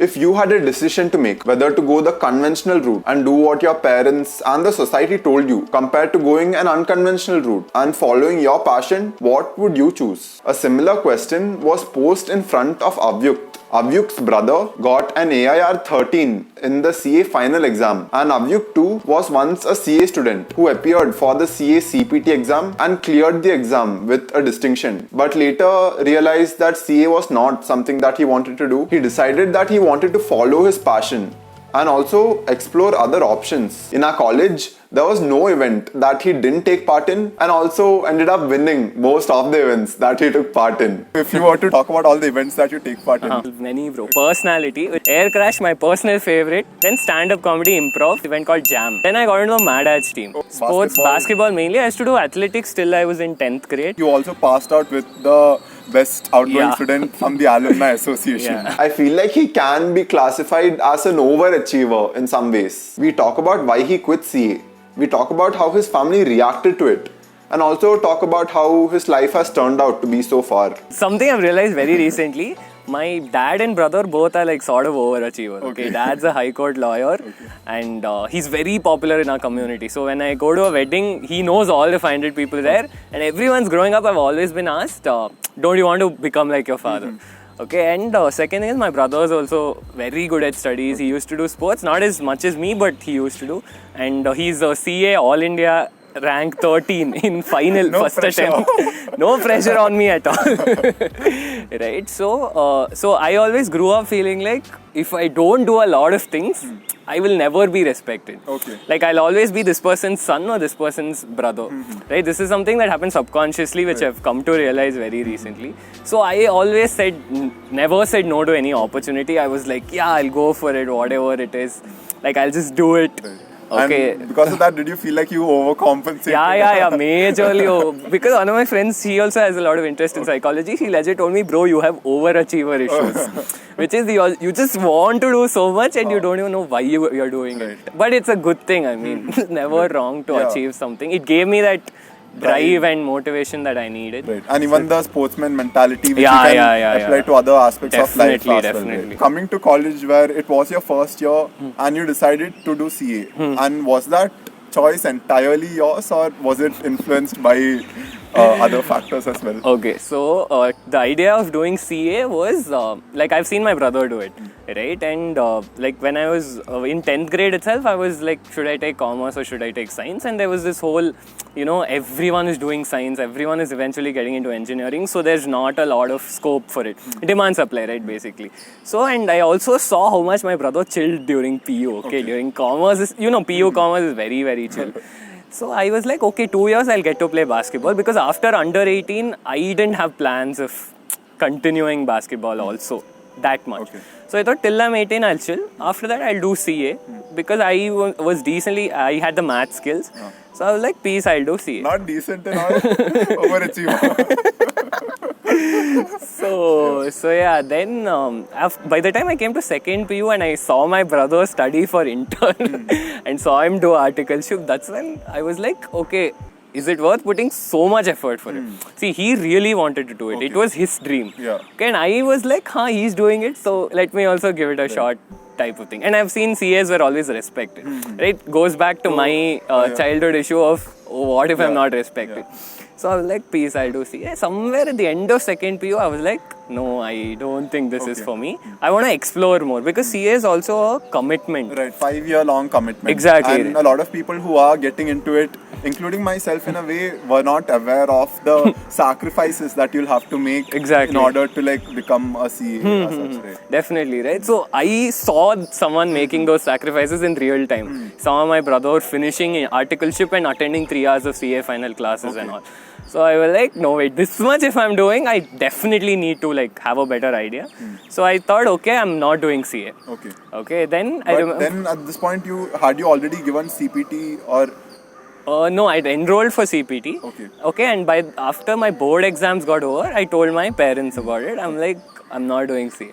If you had a decision to make, whether to go the conventional route and do what your parents and the society told you, compared to going an unconventional route and following your passion, what would you choose? A similar question was posed in front of Avyukt. Avyukt's brother got an AIR 13 in the CA final exam, and Avyukt too was once a CA student who appeared for the CA CPT exam and cleared the exam with a distinction, but later realized that CA was not something that he wanted to do. He decided that he wanted to follow his passion and also explore other options. In our college, there was no event that he didn't take part in, and also ended up winning most of the events that he took part in. If you were to talk about all the events that you take part in. Many, bro. Personality. Air Crash, my personal favorite. Then stand-up comedy, improv, event called Jam. Then I got into the Mad Hatch team. Sports, basketball mainly. I used to do athletics till I was in 10th grade. You also passed out with the best outgoing student from the Alumni Association. I feel like he can be classified as an overachiever in some ways. We talk about why he quit CA. We talk about how his family reacted to it, and also talk about how his life has turned out to be so far. Something I've realized very recently, my dad and brother both are like sort of overachievers. Okay. Dad's a high court lawyer, and he's very popular in our community. So when I go to a wedding, he knows all the 500 people there, and everyone's growing up. I've always been asked, don't you want to become like your father? Okay, and second thing is my brother is also very good at studies. He used to do sports, not as much as me, but he used to do. And he's a CA All India rank 13 in final first attempt. No pressure on me at all. Right? So I always grew up feeling like if I don't do a lot of things, I will never be respected. Okay. Like I'll always be this person's son or this person's brother. Right? This is something that happens subconsciously, which I've come to realize very recently. So I always never said no to any opportunity. I was like, yeah, I'll go for it, whatever it is. Like I'll just do it. Okay. And because of that, did you feel like you overcompensated? Yeah, majorly. Because one of my friends, he also has a lot of interest in psychology. He legit told me, bro, you have overachiever issues. Which is you just want to do so much and you don't even know why you're doing it. But it's a good thing. I mean, it's never wrong to achieve something. It gave me that drive and motivation that I needed. Right. And even the sportsman mentality which you can apply to other aspects of life as well. Right? Coming to college where it was your first year and you decided to do CA, and was that choice entirely yours or was it influenced by other factors as well? Okay, so the idea of doing CA was like I've seen my brother do it, right? And like when I was in 10th grade itself, I was like, should I take commerce or should I take science? And there was this whole, everyone is doing science, everyone is eventually getting into engineering, so there's not a lot of scope for it. Demand supply, right, basically. So, and I also saw how much my brother chilled during PU, okay? During commerce, PU commerce is very, very chill. So I was like, okay, 2 years I'll get to play basketball, because after under 18, I didn't have plans of continuing basketball also that much. Okay. So I thought till I'm 18, I'll chill. After that, I'll do CA because I was I had the math skills. So I was like, peace, I'll do CA. Not decent and all, overachiever. So yeah, then by the time I came to second PU and I saw my brother study for intern and saw him do articleship, that's when I was like, okay, is it worth putting so much effort for it? See, he really wanted to do it. It was his dream. Yeah. Okay, and I was like, he's doing it, so let me also give it a shot type of thing. And I've seen CAs were always respected. Right? Goes back to my childhood issue of, what if I'm not respected? So I was like, peace, I'll do CA. Somewhere at the end of second PU, I was like, no, I don't think this is for me. I want to explore more because CA is also a commitment. Right, 5-year-long commitment. Exactly. And a lot of people who are getting into it, including myself in a way, were not aware of the sacrifices that you'll have to make in order to become a CA. As such, right? Definitely, right? So I saw someone making those sacrifices in real time. Saw my brother finishing articleship and attending 3 hours of CA final classes and all. So I was like, no wait, this much if I'm doing, I definitely need to have a better idea. So I thought, okay, I'm not doing CA. Okay, then I remember. Then at this point, had you already given CPT or? No, I'd enrolled for CPT. Okay, and after my board exams got over, I told my parents about it. I'm like, I'm not doing CA.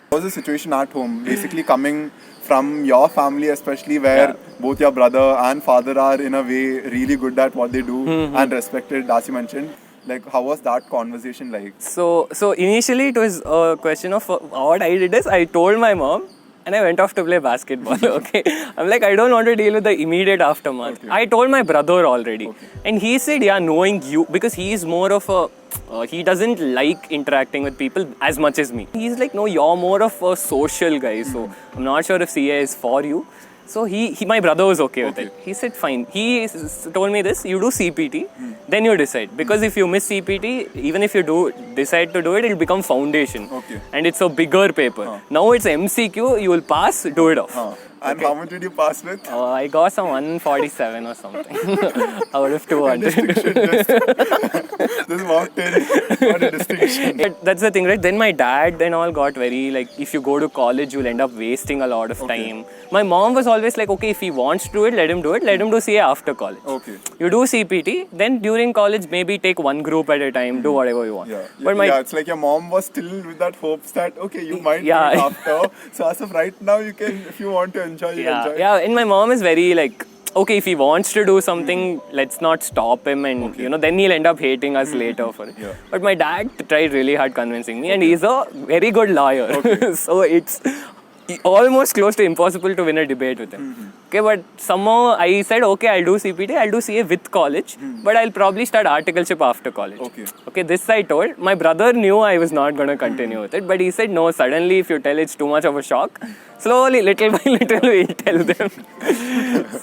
What was the situation at home? Basically coming from your family especially, where both your brother and father are in a way really good at what they do and respected, as you mentioned. Like, how was that conversation like? So initially it was a question of what I did is I told my mom and I went off to play basketball. Okay, I'm like, I don't want to deal with the immediate aftermath. Okay. I told my brother already, and he said, yeah, knowing you, because he is more of a he doesn't like interacting with people as much as me. He's like, no, you're more of a social guy, so I'm not sure if CA is for you. So my brother was okay with it. He said, fine. He told me this, you do CPT, then you decide. Because if you miss CPT, even if you decide to do it, it'll become foundation. Okay. And it's a bigger paper. Now it's MCQ, you will pass, do it off. And how much did you pass with? I got some 147 or something out of 200. This mountain, what a distinction. But that's the thing, right? Then my dad and all got very like, if you go to college, you'll end up wasting a lot of time. My mom was always like, okay, if he wants to do it, let him do it. Let him do CA after college. Okay. You do CPT, then during college, maybe take one group at a time, do whatever you want. Yeah. But Yeah, it's like your mom was still with that hopes that, okay, you might do Yeah. it after. So as of right now, you can, if you want to enjoy, you enjoy. Yeah, and my mom is very like, okay, if he wants to do something, let's not stop him, and then he'll end up hating us later for it. Yeah. But my dad tried really hard convincing me, and he's a very good lawyer. So it's almost close to impossible to win a debate with him. Okay, but somehow I said, okay, I'll do CPT, I'll do CA with college, but I'll probably start articleship after college. Okay, this I told. My brother knew I was not going to continue with it, but he said, no, suddenly if you tell it's too much of a shock, slowly, little by little, we'll tell them.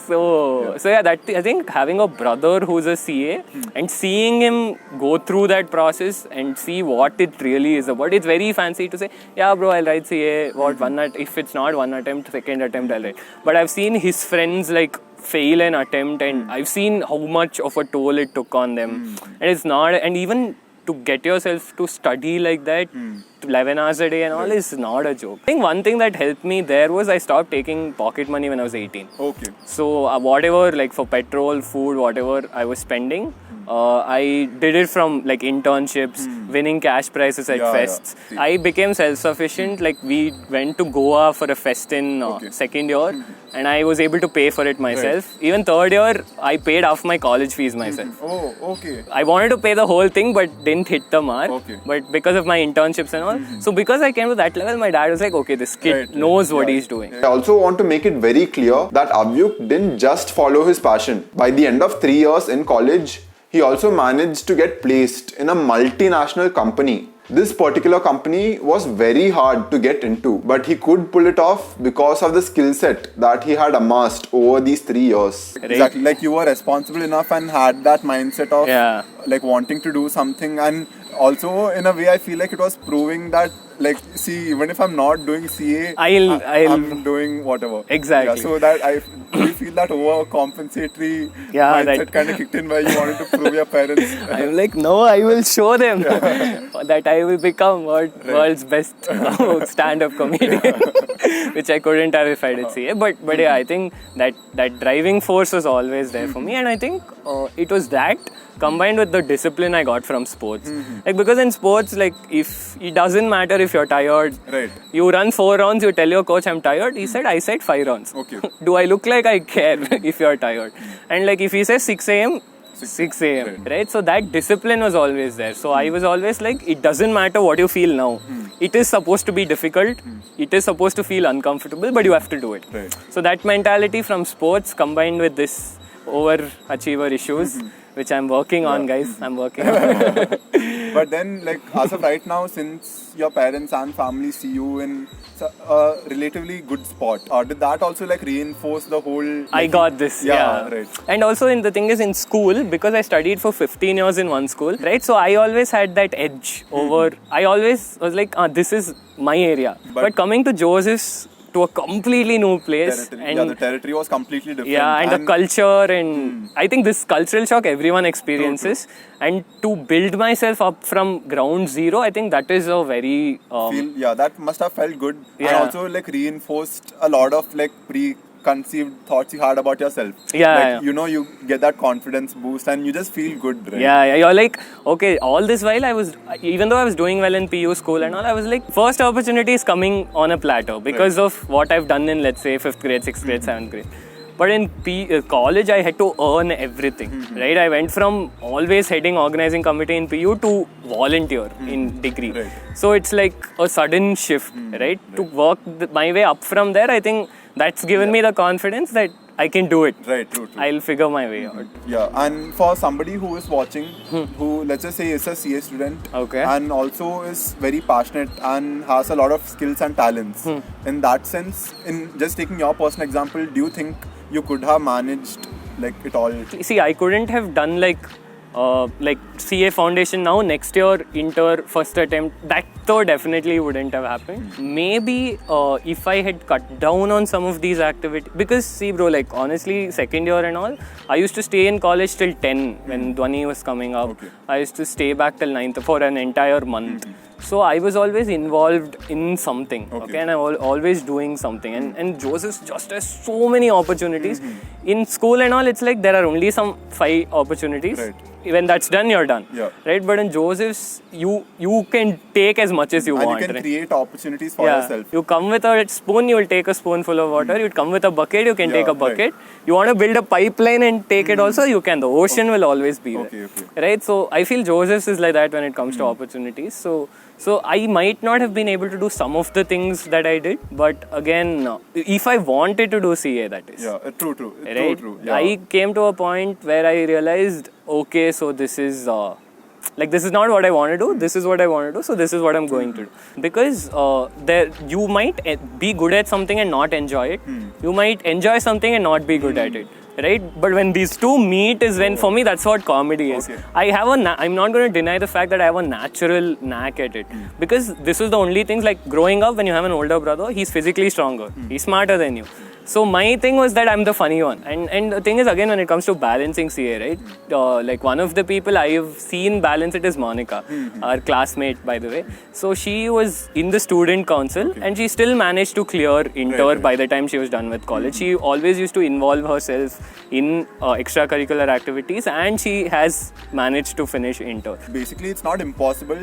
So yeah, that I think having a brother who's a CA and seeing him go through that process and see what it really is about. It's very fancy to say, yeah, bro, I'll write CA. If it's not one attempt, second attempt, I'll write. But I've seen his friends like fail an attempt, and I've seen how much of a toll it took on them. And it's not, and even to get yourself to study like that, 11 hours a day and all is not a joke. I think one thing that helped me there was I stopped taking pocket money when I was 18. Okay. So whatever, like for petrol, food, whatever I was spending, I did it from like internships, winning cash prizes at fests. Yeah. I became self-sufficient. Like we went to Goa for a fest in second year, and I was able to pay for it myself. Right. Even third year, I paid half my college fees myself. Oh, okay. I wanted to pay the whole thing, but didn't hit the mark. Okay. But because of my internships and all, so because I came to that level, my dad was like, okay, this kid knows what he's doing. I also want to make it very clear that Avyuk didn't just follow his passion. By the end of 3 years in college, he also managed to get placed in a multinational company. This particular company was very hard to get into, but he could pull it off because of the skill set that he had amassed over these 3 years. Right? Exactly. Like you were responsible enough and had that mindset of like wanting to do something, and also in a way I feel like it was proving that, like, see, even if I'm not doing CA, I'm doing whatever. Exactly. Yeah, so that I really feel that overcompensatory mindset kind of kicked in where you wanted to prove your parents. I'm like, no, I will show them that I will become world's best stand-up comedian, which I couldn't have if I did CA. But yeah, I think that driving force was always there for me, and I think it was that combined with the discipline I got from sports. Like, because in sports, like, if it doesn't matter if you're tired, you run 4 rounds, you tell your coach I'm tired, he said I said 5 rounds. Okay. Do I look like I care if you're tired? And like if he says 6 a.m., 6 a.m. Right? So that discipline was always there. So I was always like, it doesn't matter what you feel now. It is supposed to be difficult. It is supposed to feel uncomfortable, but you have to do it. So that mentality from sports combined with this overachiever issues, which I'm working on, guys. I'm working on. But then, like, as of right now, since your parents and family see you in a relatively good spot, did that also like reinforce the whole? Like, I got this. Yeah. Right. And also, the thing is, in school, because I studied for 15 years in one school, right? So I always had that edge over. I always was like, this is my area. But coming to Joseph's, to a completely new place. And the territory was completely different. Yeah, and the culture, and I think this cultural shock everyone experiences. True. And to build myself up from ground zero, I think that is a very... that must have felt good. Yeah. And also like reinforced a lot of like preconceived thoughts you had about yourself. Yeah, you know, you get that confidence boost and you just feel good, right? Yeah, you're like, okay, all this while even though I was doing well in PU school and all, I was like, first opportunity is coming on a plateau because of what I've done in, let's say, 5th grade, 6th grade, 7th grade. But in college, I had to earn everything, right? I went from always heading organizing committee in PU to volunteer in degree. Right. So it's like a sudden shift, right? To work my way up from there, I think that's given me the confidence that I can do it. Right, true. I'll figure my way out. Yeah, and for somebody who is watching, who let's just say is a CA student, Okay. and also is very passionate and has a lot of skills and talents. In that sense, in just taking your personal example, do you think you could have managed like it all? See, I couldn't have done like CA foundation now, next year, inter, first attempt. That though definitely wouldn't have happened. Maybe if I had cut down on some of these activities, because see bro, like honestly, second year and all, I used to stay in college till 10 when Dhwani was coming up. Okay. I used to stay back till 9th for an entire month. So I was always involved in something, okay, and I was always doing something. And Joseph's just has so many opportunities. In school and all, it's like there are only some 5 opportunities. Right. When that's done, you're done. Yeah. Right? But in Joseph's, you can take as much as you And want. you can right? create opportunities for yourself. You come with a spoon, you will take a spoonful of water. You come with a bucket, you can take a right. bucket. You want to build a pipeline and take it also, you can. The ocean will always be there. Okay. Right? So I feel Joseph's is like that when it comes to opportunities. So I might not have been able to do some of the things that I did, but again, if I wanted to do CA, that is. Yeah, true. Right? True. Yeah. I came to a point where I realized, okay, so this is this is not what I want to do. This is what I want to do. So this is what I'm going to do. Because you might be good at something and not enjoy it. You might enjoy something and not be good at it. Right? But when these two meet is when, for me, that's what comedy is. Okay. I'm not going to deny the fact that I have a natural knack at it. Because this is the only things, like growing up, when you have an older brother, he's physically stronger. He's smarter than you. So my thing was that I'm the funny one. And the thing is, again, when it comes to balancing CA, right? Like one of the people I've seen balance it is Monica, our classmate, by the way. So she was in the student council and she still managed to clear inter by the time she was done with college. She always used to involve herself in extracurricular activities and she has managed to finish inter. Basically, it's not impossible.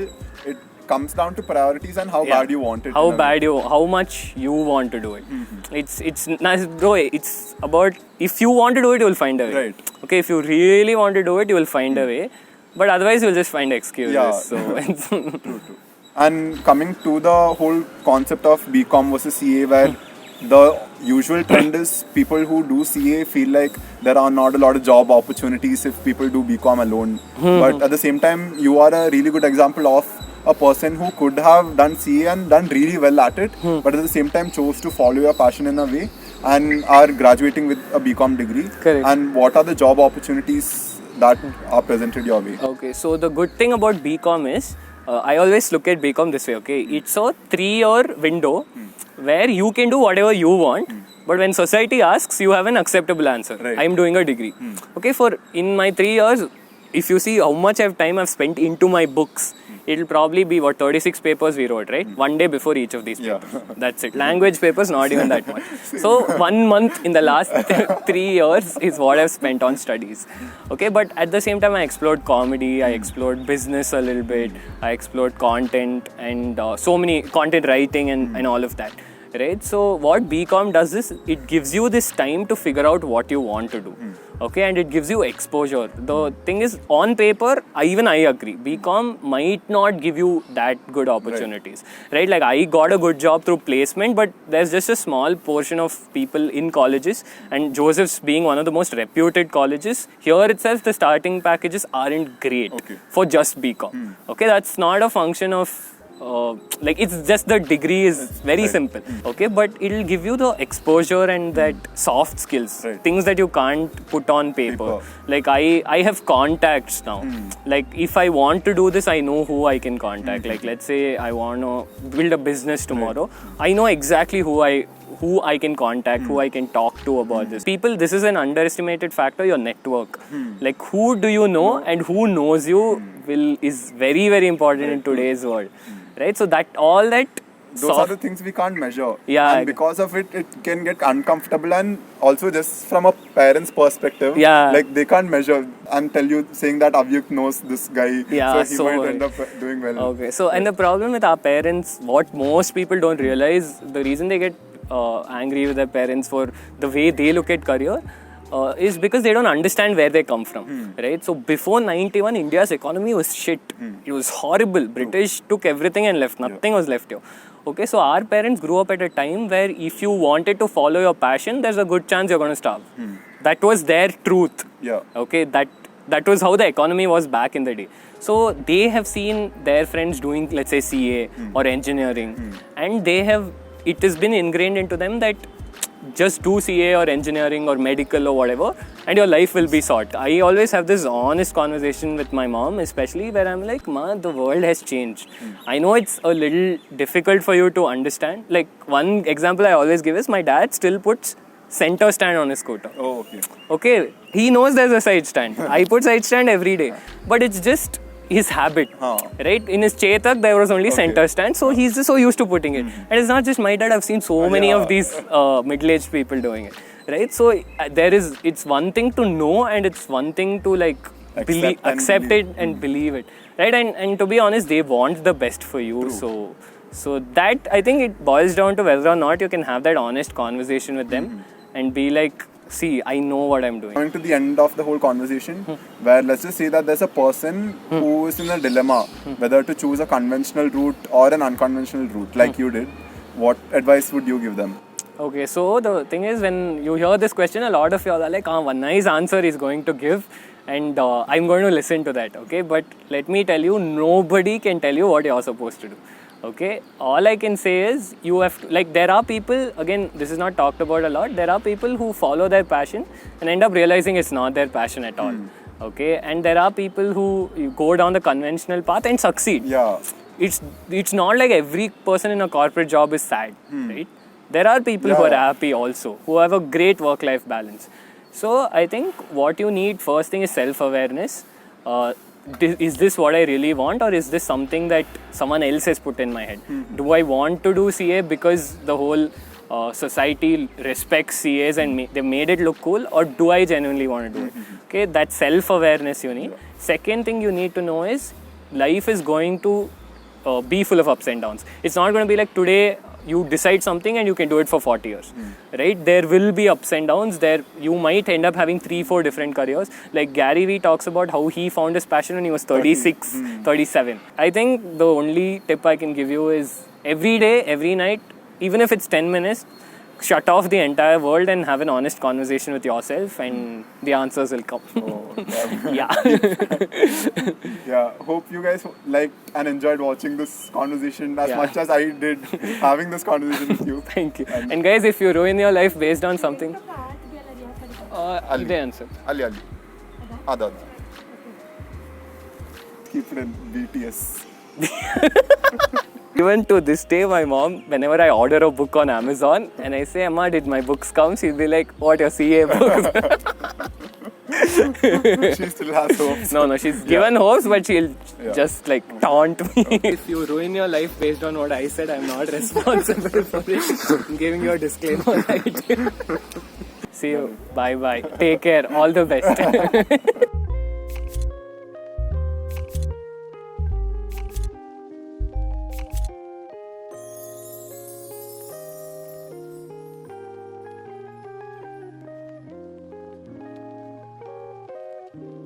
It comes down to priorities and how bad you want it. How much you want to do it. It's nice, bro. It's about if you want to do it, you will find a way. Right. Okay, if you really want to do it, you will find a way. But otherwise, you'll just find excuses. Yeah. So True. And coming to the whole concept of BCom versus CA, where the usual trend is people who do CA feel like there are not a lot of job opportunities if people do BCom alone. But at the same time, you are a really good example of a person who could have done CA and done really well at it, but at the same time chose to follow your passion in a way and are graduating with a BCom degree. Correct. And what are the job opportunities that are presented your way? okay, so the good thing about BCom is, I always look at BCom this way, okay? It's a 3-year window where you can do whatever you want, but when society asks, you have an acceptable answer. Right. I'm doing a degree. Okay, in my 3 years, if you see how much time I've spent into my books, it'll probably be 36 papers we wrote, right? One day before each of these papers. That's it. Language papers, not even that much. So 1 month in the last 3 years is what I've spent on studies. Okay, but at the same time, I explored comedy, I explored business a little bit, I explored content and so many content writing and all of that. Right? So what BCom does is, it gives you this time to figure out what you want to do. Okay, and it gives you exposure. The thing is, on paper, I agree. BCom might not give you that good opportunities. Right? Like I got a good job through placement, but there's just a small portion of people in colleges, and Joseph's being one of the most reputed colleges, here itself the starting packages aren't great for just BCom. Okay, that's not a function of it's just the degree is very simple, okay, but it'll give you the exposure and that soft skills, things that you can't put on paper. Like I have contacts now. Like if I want to do this, I know who I can contact. Like let's say I want to build a business tomorrow, I know exactly who I can contact, who I can talk to about this. People, this is an underestimated factor, your network. Like who do you know and who knows you is very, very important in today's world. Right? So those are the things we can't measure. Yeah. And because of it can get uncomfortable, and also just from a parent's perspective, like they can't measure and tell you saying that Avyuk knows this guy, so he might end up doing well. Okay. So, and the problem with our parents, what most people don't realize, the reason they get angry with their parents for the way they look at career is because they don't understand where they come from, right? So before 91, India's economy was shit. It was horrible. British took everything and left. Nothing was left here. Okay, so our parents grew up at a time where if you wanted to follow your passion, there's a good chance you're going to starve. That was their truth. Yeah. Okay, that was how the economy was back in the day. So they have seen their friends doing, let's say, CA or engineering, and it has been ingrained into them that just do CA or engineering or medical or whatever, and your life will be sorted. I always have this honest conversation with my mom, especially where I'm like, Ma, the world has changed. I know it's a little difficult for you to understand. Like, one example I always give is my dad still puts center stand on his scooter. Oh, okay. Okay, he knows there's a side stand. I put side stand every day, but it's just his habit, right? In his Chetak, there was only center stand, so he's just so used to putting it. And it's not just my dad, I've seen so many of these middle-aged people doing it, right? So it's one thing to know, and it's one thing to like accept it and believe it, right? And to be honest, they want the best for you. So that, I think it boils down to whether or not you can have that honest conversation with them and be like, see, I know what I'm doing. Coming to the end of the whole conversation, where let's just say that there's a person who is in a dilemma whether to choose a conventional route or an unconventional route, like you did. What advice would you give them? Okay, so the thing is, when you hear this question, a lot of y'all are like, one nice answer is going to give, and I'm going to listen to that, okay? But let me tell you, nobody can tell you what you're supposed to do. Okay, all I can say is you have to, like, there are people, again, this is not talked about a lot, there are people who follow their passion and end up realizing it's not their passion at all. Okay, and there are people who go down the conventional path and succeed. Yeah. It's not like every person in a corporate job is sad, right? There are people who are happy also, who have a great work-life balance. So I think what you need first thing is self-awareness. Is this what I really want, or is this something that someone else has put in my head? Do I want to do CA because the whole society respects CAs and they made it look cool, or do I genuinely want to do it? Okay, that self-awareness you need. Second thing you need to know is life is going to be full of ups and downs. It's not going to be like today you decide something and you can do it for 40 years, right? There will be ups and downs. There you might end up having 3-4 different careers. Like Gary Vee talks about how he found his passion when he was 36, 37. I think the only tip I can give you is every day, every night, even if it's 10 minutes, shut off the entire world and have an honest conversation with yourself, and the answers will come. Yeah. Yeah, hope you guys liked and enjoyed watching this conversation as much as I did having this conversation with you. Thank you. And guys, if you ruin your life based on something, the answer. Ali. Adad. Keep it in BTS. Even to this day, my mom, whenever I order a book on Amazon and I say, Amma, did my books come? She'll be like, what, your CA books? She still has hopes. No, she's given hopes, but she'll just like taunt me. If you ruin your life based on what I said, I'm not responsible for it. I'm giving you a disclaimer, right? See you. Bye-bye. Take care. All the best.